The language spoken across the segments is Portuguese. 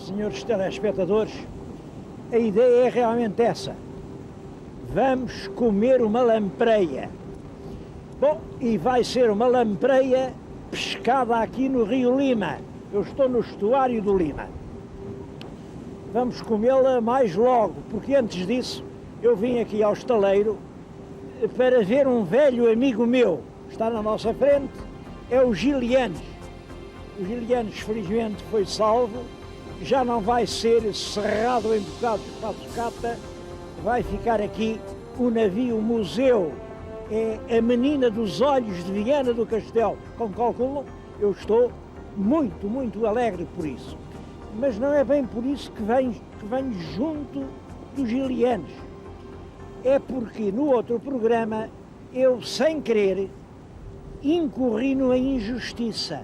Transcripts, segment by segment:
senhores telespectadores, a ideia é realmente essa. Vamos comer uma lampreia. Bom, e vai ser uma lampreia pescada aqui no Rio Lima. Eu estou no estuário do Lima. Vamos comê-la mais logo, porque antes disso eu vim aqui ao estaleiro para ver um velho amigo meu. Está na nossa frente, é o Gilianes. O Gilianes, felizmente, foi salvo. Já não vai ser cerrado em bocados para a sucata. Vai ficar aqui o navio museu. É a menina dos olhos de Viana do Castelo. Como calculam, eu estou muito, muito alegre por isso. Mas não é bem por isso que venho junto dos Gilianes. É porque no outro programa eu, sem querer, incorri numa injustiça.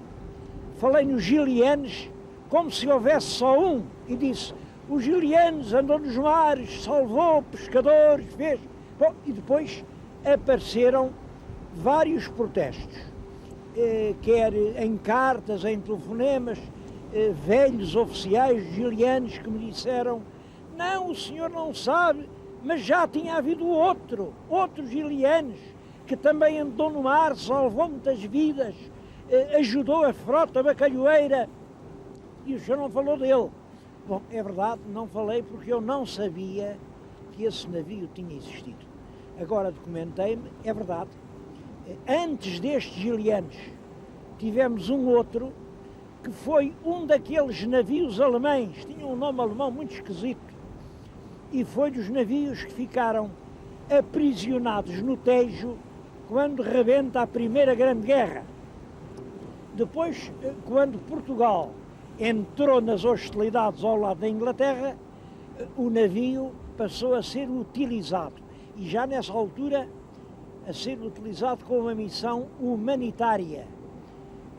Falei nos Gilianes como se houvesse só um e disse: o Gilianes andou nos mares, salvou pescadores, fez... Bom, e depois apareceram vários protestos, quer em cartas, em telefonemas, velhos oficiais gilianos que me disseram: não, o senhor não sabe, mas já tinha havido outro Gilianes, que também andou no mar, salvou muitas vidas, ajudou a frota bacalhoeira, e o senhor não falou dele. Bom, é verdade, não falei porque eu não sabia que esse navio tinha existido. Agora documentei-me, é verdade. Antes destes Gilianes, tivemos um outro, que foi um daqueles navios alemães, tinha um nome alemão muito esquisito, e foi dos navios que ficaram aprisionados no Tejo quando rebenta a Primeira Grande Guerra. Depois, quando Portugal entrou nas hostilidades ao lado da Inglaterra, o navio passou a ser utilizado, e já nessa altura a ser utilizado com uma missão humanitária.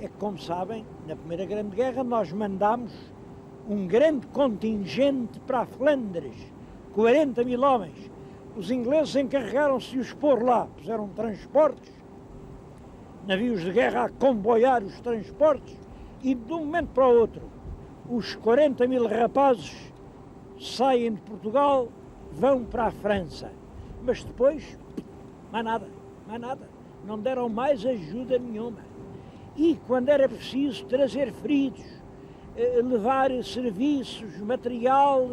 É que, como sabem, na Primeira Grande Guerra nós mandámos um grande contingente para a Flandres, 40 mil homens. Os ingleses encarregaram-se de os pôr lá, puseram transportes, navios de guerra a comboiar os transportes, e de um momento para o outro, os 40 mil rapazes saem de Portugal, vão para a França. Mas depois, mais nada, não deram mais ajuda nenhuma. E quando era preciso trazer feridos, levar serviços, material,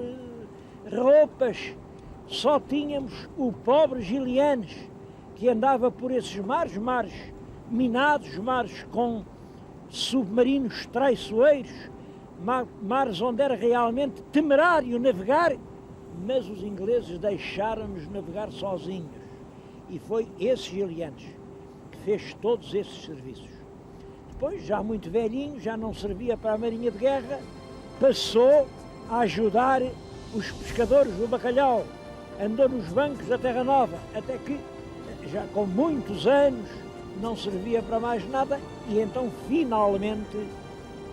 roupas, só tínhamos o pobre Gilianes, que andava por esses mares minados, mares com submarinos traiçoeiros, mares onde era realmente temerário navegar, mas os ingleses deixaram-nos navegar sozinhos. E foi esse Gilianes que fez todos esses serviços. Depois, já muito velhinho, já não servia para a Marinha de Guerra, passou a ajudar os pescadores do bacalhau, andou nos bancos da Terra Nova, até que, já com muitos anos, não servia para mais nada, e então finalmente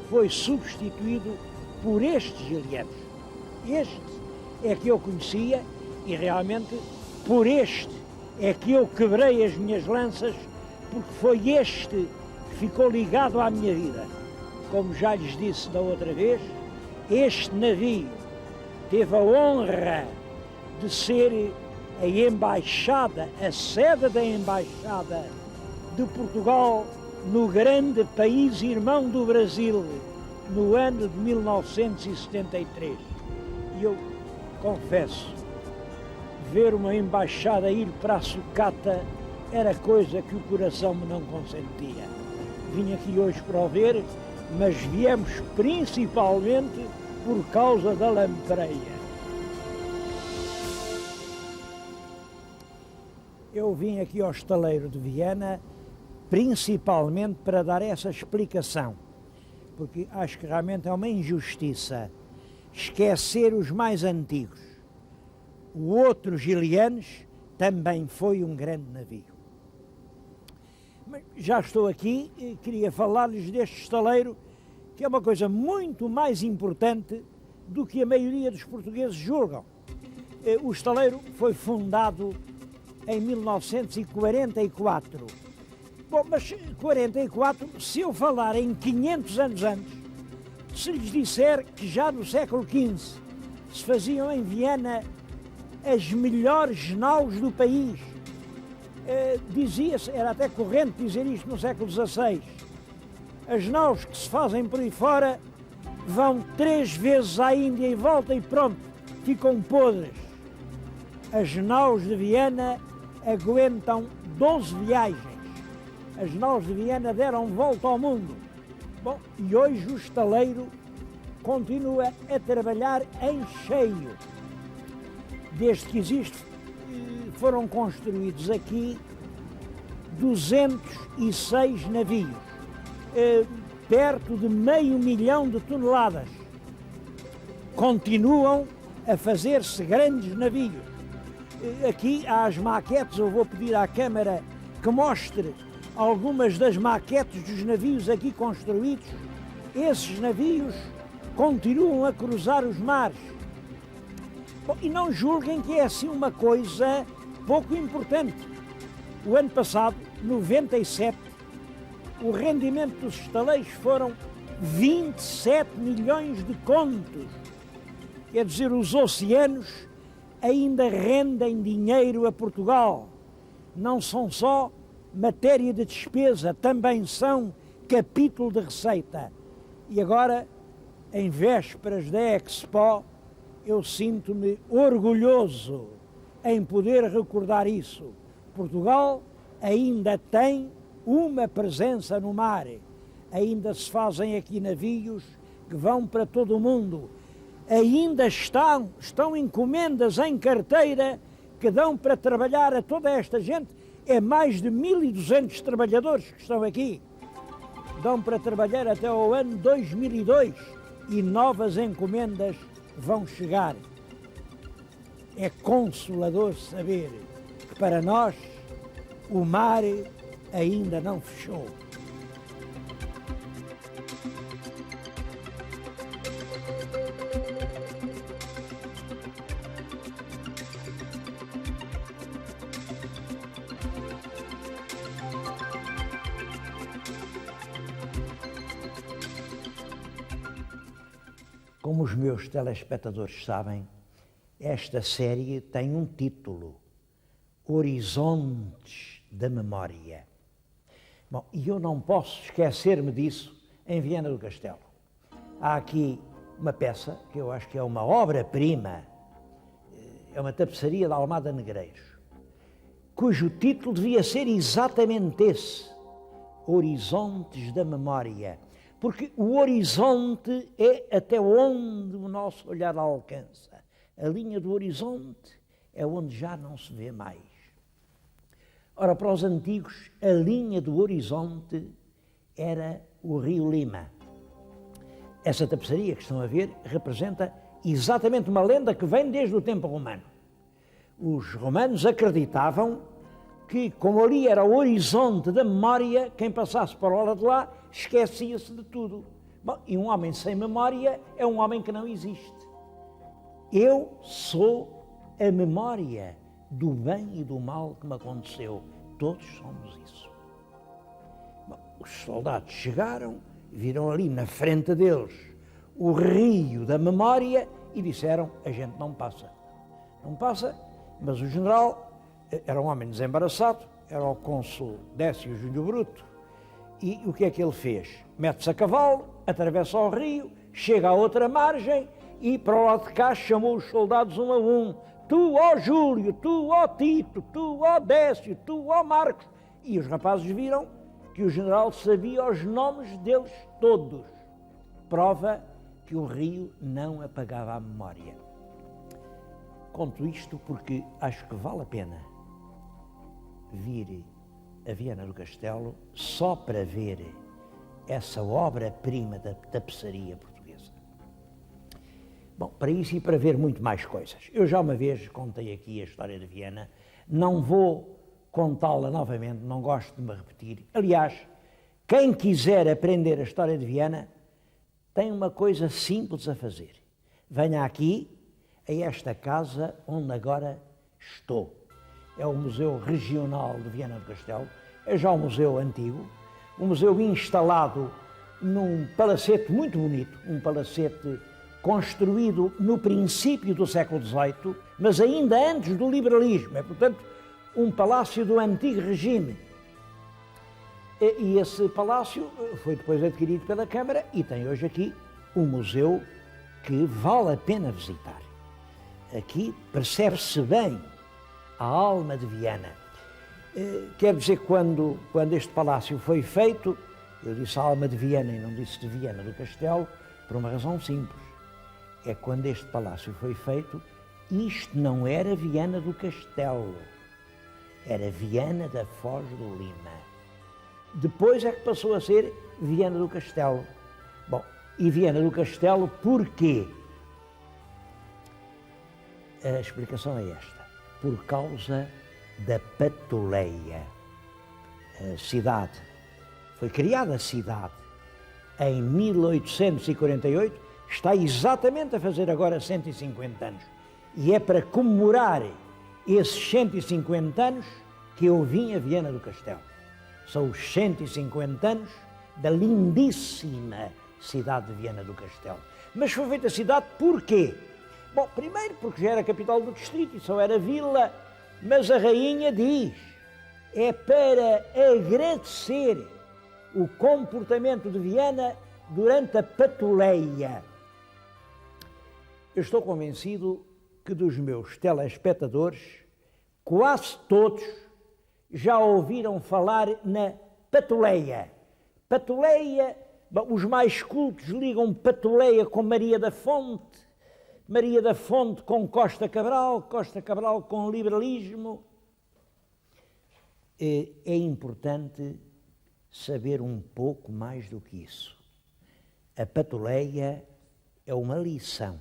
foi substituído por estes Gilianes. Este é que eu conhecia, e realmente por este é que eu quebrei as minhas lanças, porque foi este que ficou ligado à minha vida. Como já lhes disse da outra vez, este navio teve a honra de ser a embaixada, a sede da embaixada de Portugal no grande país irmão do Brasil, no ano de 1973. E eu confesso, ver uma embaixada ir para a sucata era coisa que o coração me não consentia. Vim aqui hoje para o ver, mas viemos principalmente por causa da lampreia. Eu vim aqui ao estaleiro de Viana principalmente para dar essa explicação, porque acho que realmente é uma injustiça esquecer os mais antigos. O outro Gilianes também foi um grande navio. Mas já estou aqui e queria falar-lhes deste estaleiro, que é uma coisa muito mais importante do que a maioria dos portugueses julgam. O estaleiro foi fundado em 1944. Bom, mas 44, se eu falar em 500 anos antes, Se lhes disser que já no século XV se faziam em Viena as melhores naus do país, dizia-se, era até corrente dizer isto no século XVI, as naus que se fazem por aí fora vão 3 vezes à Índia e volta e pronto, ficam podres. As naus de Viena aguentam 12 viagens. As naus de Viena deram volta ao mundo. Bom, e hoje o estaleiro continua a trabalhar em cheio. Desde que existe, foram construídos aqui 206 navios, perto de 500 mil de toneladas. Continuam a fazer-se grandes navios. Aqui há as maquetes, eu vou pedir à Câmara que mostre algumas das maquetes dos navios aqui construídos. Esses navios continuam a cruzar os mares. Bom, e não julguem que é assim uma coisa pouco importante. O ano passado, 97, o rendimento dos estaleiros foram 27 milhões de contos. Quer dizer, os oceanos ainda rendem dinheiro a Portugal. Não são só matéria de despesa, também são capítulo de receita. E agora, em vésperas da Expo, eu sinto-me orgulhoso em poder recordar isso. Portugal ainda tem uma presença no mar. Ainda se fazem aqui navios que vão para todo o mundo. Ainda estão encomendas em carteira que dão para trabalhar a toda esta gente. É mais de 1.200 trabalhadores que estão aqui. Dão para trabalhar até ao ano 2002 e novas encomendas vão chegar. É consolador saber que para nós o mar ainda não fechou. Como os meus telespectadores sabem, esta série tem um título: Horizontes da Memória. Bom, e eu não posso esquecer-me disso em Viana do Castelo. Há aqui uma peça que eu acho que é uma obra-prima, é uma tapeçaria da Almada Negreiros, cujo título devia ser exatamente esse: Horizontes da Memória. Porque o horizonte é até onde o nosso olhar alcança. A linha do horizonte é onde já não se vê mais. Ora, para os antigos, a linha do horizonte era o Rio Lima. Essa tapeçaria que estão a ver representa exatamente uma lenda que vem desde o tempo romano. Os romanos acreditavam que, como ali era o horizonte da memória, quem passasse para o lado de lá esquecia-se de tudo. Bom, e um homem sem memória é um homem que não existe. Eu sou a memória do bem e do mal que me aconteceu. Todos somos isso. Bom, os soldados chegaram, viram ali na frente deles o rio da memória e disseram: a gente não passa. Não passa, mas o general era um homem desembaraçado, era o cônsul Décio Júlio Bruto, e o que é que ele fez? Mete-se a cavalo, atravessa o rio, chega à outra margem e para o lado de cá chamou os soldados um a um: tu, ó Júlio, tu, ó Tito, tu, ó Décio, tu, ó Marcos. E os rapazes viram que o general sabia os nomes deles todos. Prova que o rio não apagava a memória. Conto isto porque acho que vale a pena vir a Viana do Castelo só para ver essa obra-prima da tapeçaria portuguesa. Bom, para isso e para ver muito mais coisas. Eu já uma vez contei aqui a história de Viana, não vou contá-la novamente, não gosto de me repetir. Aliás, quem quiser aprender a história de Viana tem uma coisa simples a fazer. Venha aqui, a esta casa onde agora estou. É o Museu Regional de Viana do Castelo, é já um museu antigo, um museu instalado num palacete muito bonito, um palacete construído no princípio do século XVIII, mas ainda antes do liberalismo, é, portanto, um palácio do antigo regime. E esse palácio foi depois adquirido pela Câmara e tem hoje aqui um museu que vale a pena visitar. Aqui percebe-se bem a alma de Viana. Quer dizer que quando este palácio foi feito, eu disse a alma de Viana e não disse de Viana do Castelo, por uma razão simples. É que quando este palácio foi feito, isto não era Viana do Castelo, era Viana da Foz do Lima. Depois é que passou a ser Viana do Castelo. Bom, e Viana do Castelo porquê? A explicação é esta. Por causa da Patuleia. A cidade, foi criada a cidade em 1848, está exatamente a fazer agora 150 anos. E é para comemorar esses 150 anos que eu vim a Viana do Castelo. São os 150 anos da lindíssima cidade de Viana do Castelo. Mas foi feita a cidade porquê? Bom, primeiro porque já era capital do distrito e só era vila, mas a rainha diz, é para agradecer o comportamento de Viana durante a Patuleia. Eu estou convencido que dos meus telespectadores, quase todos já ouviram falar na Patuleia. Patuleia, bom, os mais cultos ligam Patuleia com Maria da Fonte com Costa Cabral com liberalismo. É importante saber um pouco mais do que isso. A Patuleia é uma lição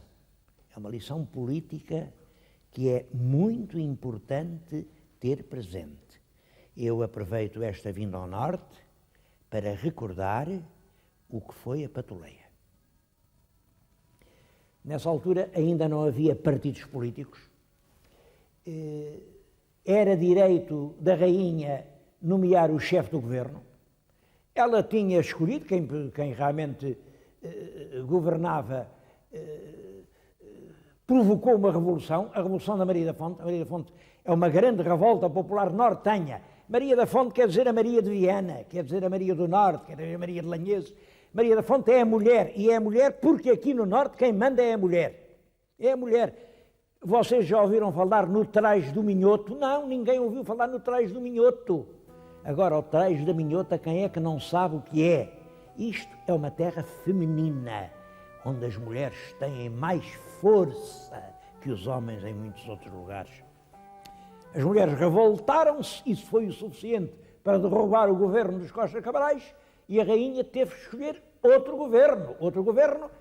política que é muito importante ter presente. Eu aproveito esta vinda ao Norte para recordar o que foi a Patuleia. Nessa altura ainda não havia partidos políticos, era direito da rainha nomear o chefe do governo, ela tinha escolhido quem realmente governava, provocou uma revolução, a Revolução da Maria da Fonte. A Maria da Fonte é uma grande revolta popular nortenha. Maria da Fonte quer dizer a Maria de Viana, quer dizer a Maria do Norte, quer dizer a Maria de Lanhese. Maria da Fonte é a mulher, e é a mulher porque aqui no Norte quem manda é a mulher. É a mulher. Vocês já ouviram falar no Trás do Minhoto? Não, ninguém ouviu falar no Trás do Minhoto. Agora, o Trás da Minhota, quem é que não sabe o que é? Isto é uma terra feminina, onde as mulheres têm mais força que os homens em muitos outros lugares. As mulheres revoltaram-se, isso foi o suficiente para derrubar o governo dos Costa Cabrais, e a rainha teve que escolher outro governo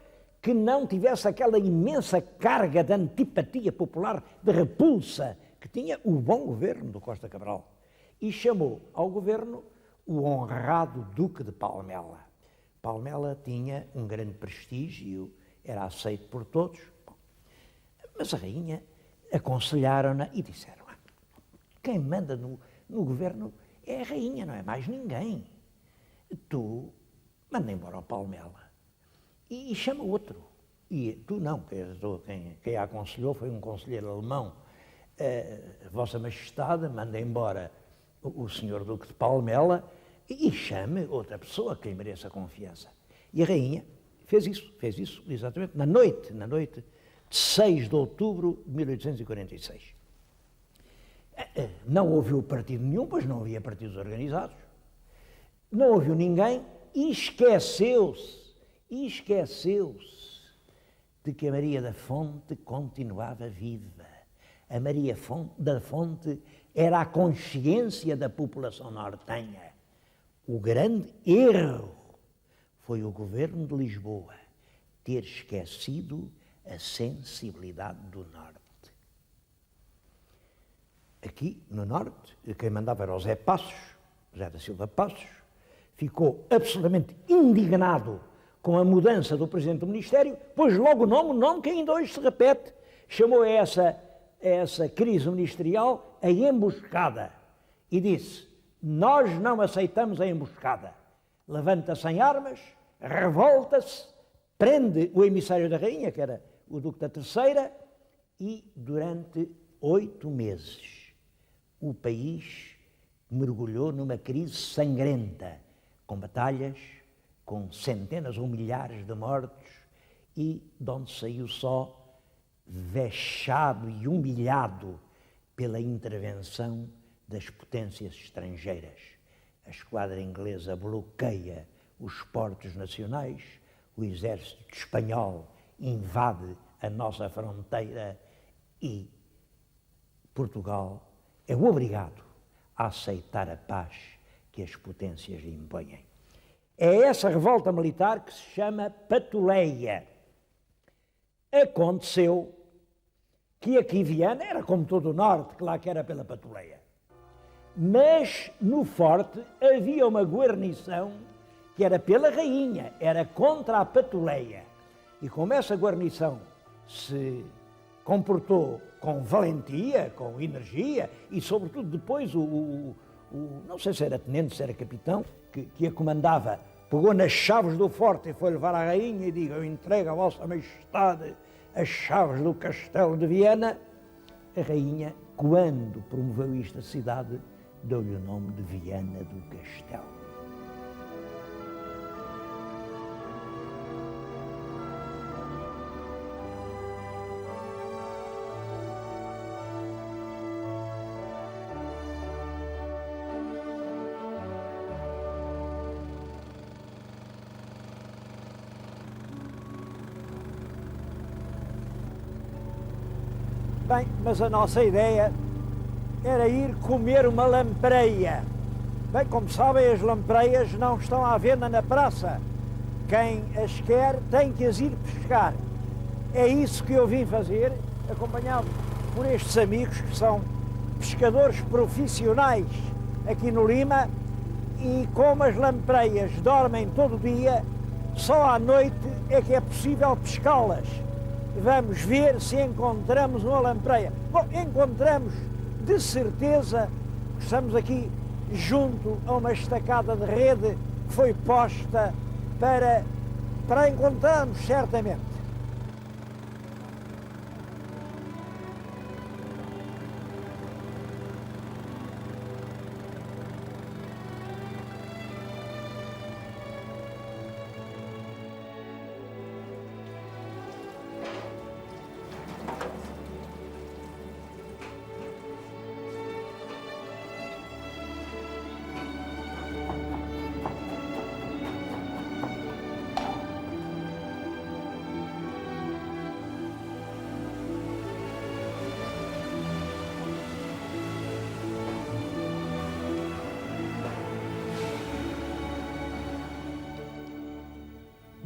que não tivesse aquela imensa carga de antipatia popular, de repulsa, que tinha o bom governo do Costa Cabral. E chamou ao governo o honrado Duque de Palmela. Palmela tinha um grande prestígio, era aceito por todos. Bom, mas a rainha aconselharam-na e disseram, quem manda no governo é a rainha, não é mais ninguém. Tu manda embora o Palmela e chama outro. E tu não, quem a aconselhou foi um conselheiro alemão. Vossa Majestade manda embora o senhor Duque de Palmela e chame outra pessoa que lhe mereça confiança. E a rainha fez isso exatamente na noite de 6 de outubro de 1846. Não ouviu partido nenhum, pois não havia partidos organizados. Não ouviu ninguém e esqueceu-se de que a Maria da Fonte continuava viva. A Maria da Fonte era a consciência da população nortenha. O grande erro foi o governo de Lisboa ter esquecido a sensibilidade do Norte. Aqui, no Norte, quem mandava era o Zé Passos, José da Silva Passos, ficou absolutamente indignado com a mudança do Presidente do Ministério, pôs logo o nome que ainda hoje se repete, chamou a essa crise ministerial a emboscada e disse, nós não aceitamos a emboscada, levanta-se em armas revolta-se, prende o emissário da rainha, que era o Duque da Terceira, e durante 8 meses o país mergulhou numa crise sangrenta, com batalhas, com centenas ou milhares de mortos, e de onde saiu só vexado e humilhado pela intervenção das potências estrangeiras. A esquadra inglesa bloqueia os portos nacionais, o exército espanhol invade a nossa fronteira e Portugal é obrigado a aceitar a paz que as potências lhe impõem. É essa revolta militar que se chama Patuleia. Aconteceu que aqui em Viana era como todo o norte, que lá que era pela Patuleia. Mas no forte havia uma guarnição que era pela rainha, era contra a Patuleia. E como essa guarnição se comportou com valentia, com energia, e sobretudo depois não sei se era tenente, se era capitão, que a comandava, pegou nas chaves do forte e foi levar à rainha e diga: eu entrego a vossa majestade as chaves do castelo de Viana. A rainha, quando promoveu esta cidade, deu-lhe o nome de Viana do Castelo. Bem, mas a nossa ideia era ir comer uma lampreia. Bem, como sabem, as lampreias não estão à venda na praça. Quem as quer tem que as ir pescar. É isso que eu vim fazer, acompanhado por estes amigos que são pescadores profissionais aqui no Lima, e como as lampreias dormem todo o dia, só à noite é que é possível pescá-las. Vamos ver se encontramos uma lampreia. Bom, encontramos de certeza. Estamos aqui junto a uma estacada de rede que foi posta para encontrarmos certamente.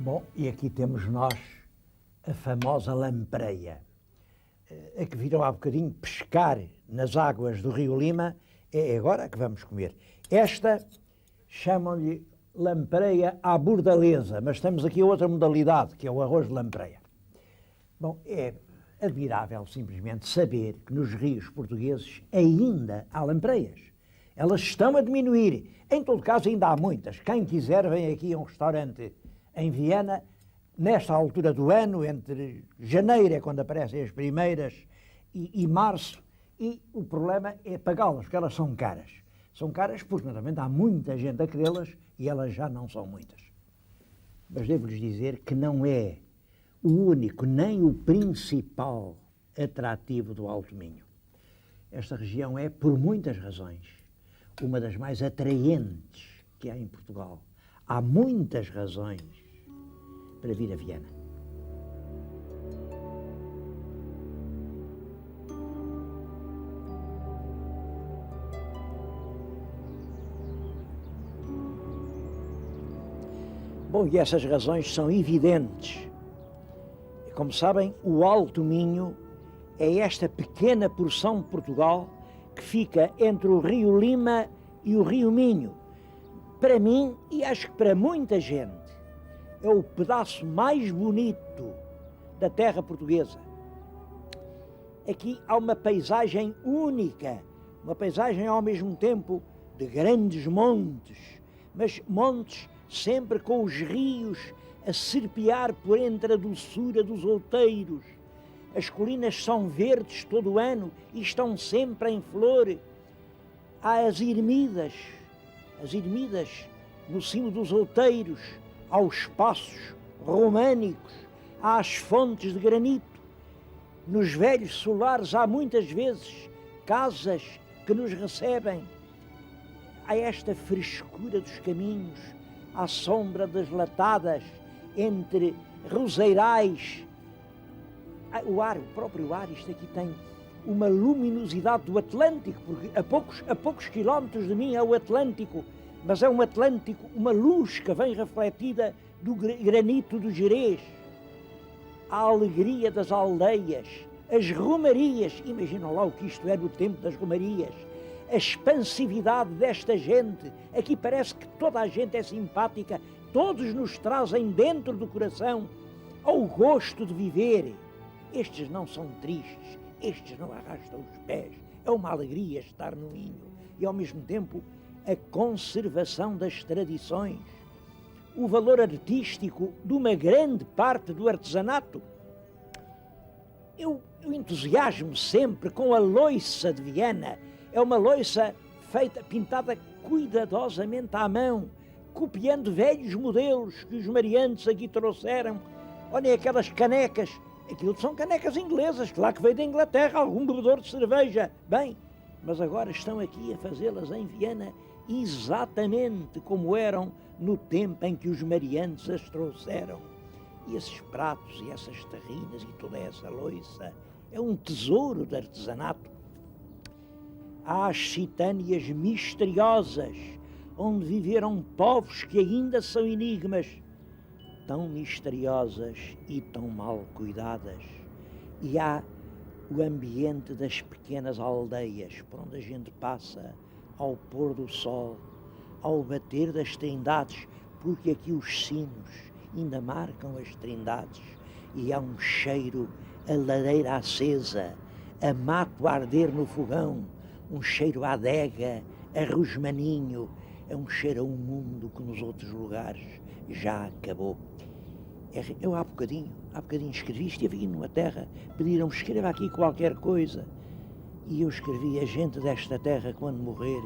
Bom, e aqui temos nós a famosa lampreia, a que viram há bocadinho pescar nas águas do Rio Lima, é agora que vamos comer. Esta chamam-lhe lampreia à bordaleza, mas temos aqui outra modalidade, que é o arroz de lampreia. Bom, é admirável simplesmente saber que nos rios portugueses ainda há lampreias. Elas estão a diminuir. Em todo caso, ainda há muitas. Quem quiser vem aqui a um restaurante em Viana, nesta altura do ano, entre janeiro é quando aparecem as primeiras e março, e o problema é pagá-las, porque elas são caras. São caras porque, naturalmente, há muita gente a querê-las e elas já não são muitas. Mas devo-lhes dizer que não é o único, nem o principal atrativo do Alto Minho. Esta região é, por muitas razões, uma das mais atraentes que há em Portugal. Há muitas razões para vir a Viana. Bom, e essas razões são evidentes. Como sabem, o Alto Minho é esta pequena porção de Portugal que fica entre o Rio Lima e o Rio Minho. Para mim, e acho que para muita gente, é o pedaço mais bonito da terra portuguesa. Aqui há uma paisagem única, uma paisagem ao mesmo tempo de grandes montes, mas montes sempre com os rios a serpear por entre a doçura dos outeiros. As colinas são verdes todo o ano e estão sempre em flor. Há as ermidas no cimo dos outeiros, há os espaços românicos, há as fontes de granito. Nos velhos solares há muitas vezes casas que nos recebem. Há esta frescura dos caminhos, à sombra das latadas, entre roseirais. O próprio ar, isto aqui tem uma luminosidade do Atlântico, porque a poucos quilómetros de mim é o Atlântico, mas é um Atlântico, uma luz que vem refletida do granito do Gerês. A alegria das aldeias, as romarias, imaginam lá o que isto é no tempo das romarias, a expansividade desta gente. Aqui parece que toda a gente é simpática, todos nos trazem dentro do coração ao gosto de viver. Estes não são tristes, estes não arrastam os pés, é uma alegria estar no Minho. E ao mesmo tempo a conservação das tradições, o valor artístico de uma grande parte do artesanato. Eu entusiasmo sempre com a loiça de Viana. É uma loiça pintada cuidadosamente à mão, copiando velhos modelos que os mariantes aqui trouxeram. Olhem aquelas canecas, aquilo são canecas inglesas, claro que veio da Inglaterra, algum bebedor de cerveja. Bem, mas agora estão aqui a fazê-las em Viana exatamente como eram no tempo em que os mariantes as trouxeram. E esses pratos e essas terrinas e toda essa loiça é um tesouro de artesanato. Há as Citânias misteriosas, onde viveram povos que ainda são enigmas, tão misteriosas e tão mal cuidadas. E há o ambiente das pequenas aldeias, por onde a gente passa ao pôr do sol, ao bater das trindades, porque aqui os sinos ainda marcam as trindades, e há um cheiro a lareira acesa, a mato a arder no fogão, um cheiro a adega, a rosmaninho, é um cheiro a um mundo que nos outros lugares já acabou. Eu há bocadinho escrevi, estive numa terra, pediram-me escreva aqui qualquer coisa, e eu escrevi: a gente desta terra quando morrer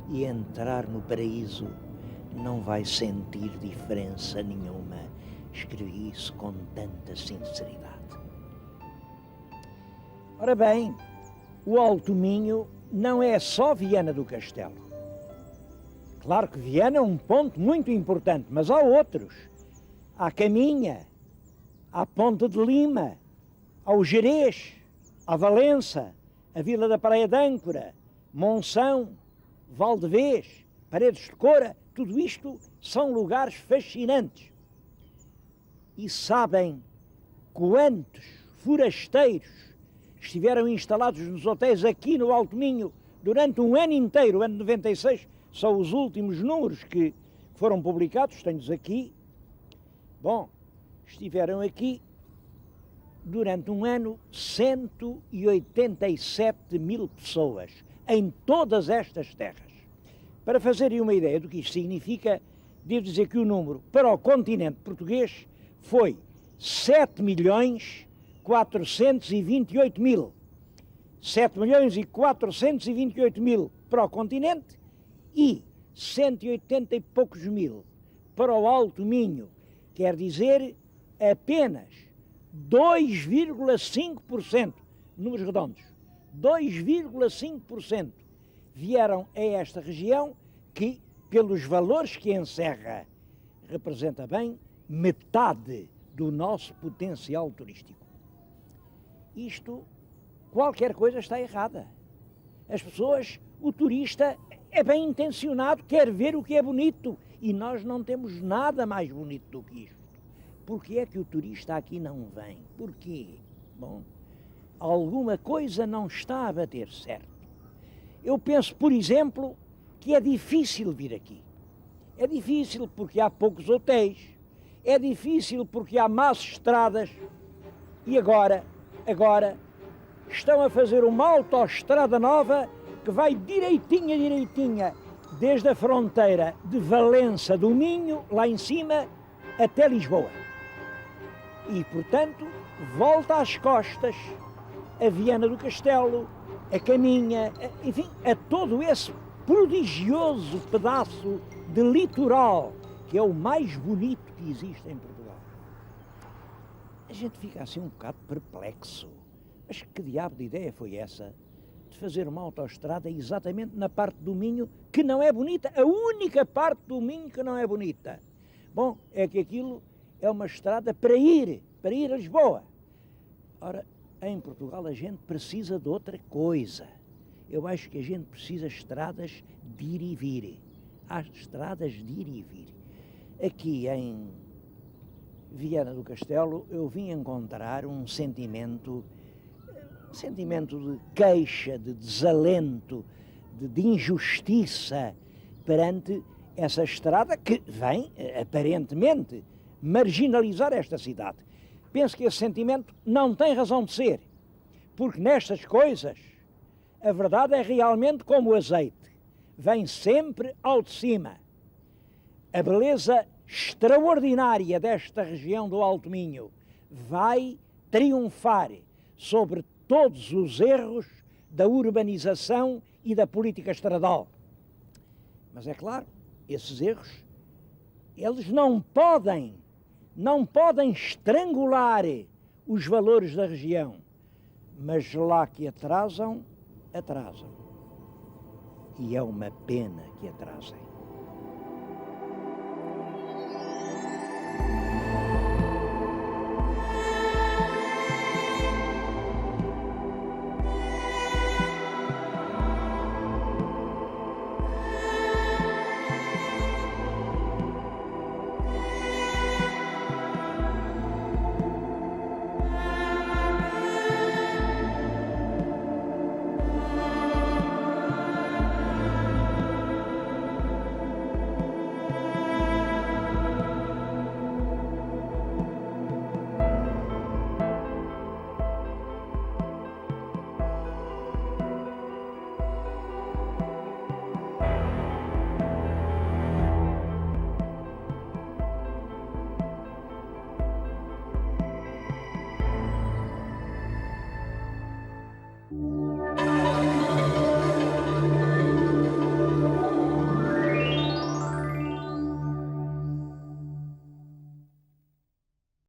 e entrar no paraíso não vai sentir diferença nenhuma. Escrevi isso com tanta sinceridade. Ora bem, o Alto Minho não é só Viana do Castelo. Claro que Viana é um ponto muito importante, mas há outros. Há Caminha, há Ponte de Lima, há o Gerês, há Valença, a Vila da Praia de Âncora, Monção, Valdevez, Paredes de Coura. Tudo isto são lugares fascinantes. E sabem quantos forasteiros estiveram instalados nos hotéis aqui no Alto Minho durante um ano inteiro, o ano de 96, são os últimos números que foram publicados, tenho-os aqui. Bom, estiveram aqui durante um ano 187 mil pessoas em todas estas terras. Para fazerem uma ideia do que isto significa, devo dizer que o número para o continente português foi 7.428.000. 7.428.000 para o continente e 180 e poucos mil para o Alto Minho. Quer dizer, apenas 2,5%, números redondos, 2,5% vieram a esta região que, pelos valores que encerra, representa bem metade do nosso potencial turístico. Isto, qualquer coisa está errada. As pessoas, o turista é bem intencionado, quer ver o que é bonito, e nós não temos nada mais bonito do que isto. Porquê é que o turista aqui não vem? Porquê? Bom, alguma coisa não está a bater certo. Eu penso, por exemplo, que é difícil vir aqui. É difícil porque há poucos hotéis, é difícil porque há más estradas, e agora estão a fazer uma autoestrada nova que vai direitinha, desde a fronteira de Valença do Minho, lá em cima, até Lisboa. E, portanto, volta às costas, a Viana do Castelo, a Caminha, enfim, a todo esse prodigioso pedaço de litoral, que é o mais bonito que existe em Portugal. A gente fica assim um bocado perplexo. Mas que diabo de ideia foi essa? De fazer uma autoestrada exatamente na parte do Minho que não é bonita, a única parte do Minho que não é bonita. Bom, é que aquilo é uma estrada para ir a Lisboa. Ora, em Portugal a gente precisa de outra coisa. Eu acho que a gente precisa de estradas de ir e vir. Há estradas de ir e vir. Aqui em Viana do Castelo eu vim encontrar um sentimento de queixa, de desalento, de injustiça perante essa estrada que vem, aparentemente, marginalizar esta cidade. Penso que esse sentimento não tem razão de ser, porque nestas coisas a verdade é realmente como o azeite, vem sempre ao de cima. A beleza extraordinária desta região do Alto Minho vai triunfar sobre todos os erros da urbanização e da política estradal. Mas é claro, esses erros, eles não podem estrangular os valores da região, mas lá que atrasam. E é uma pena que atrasem.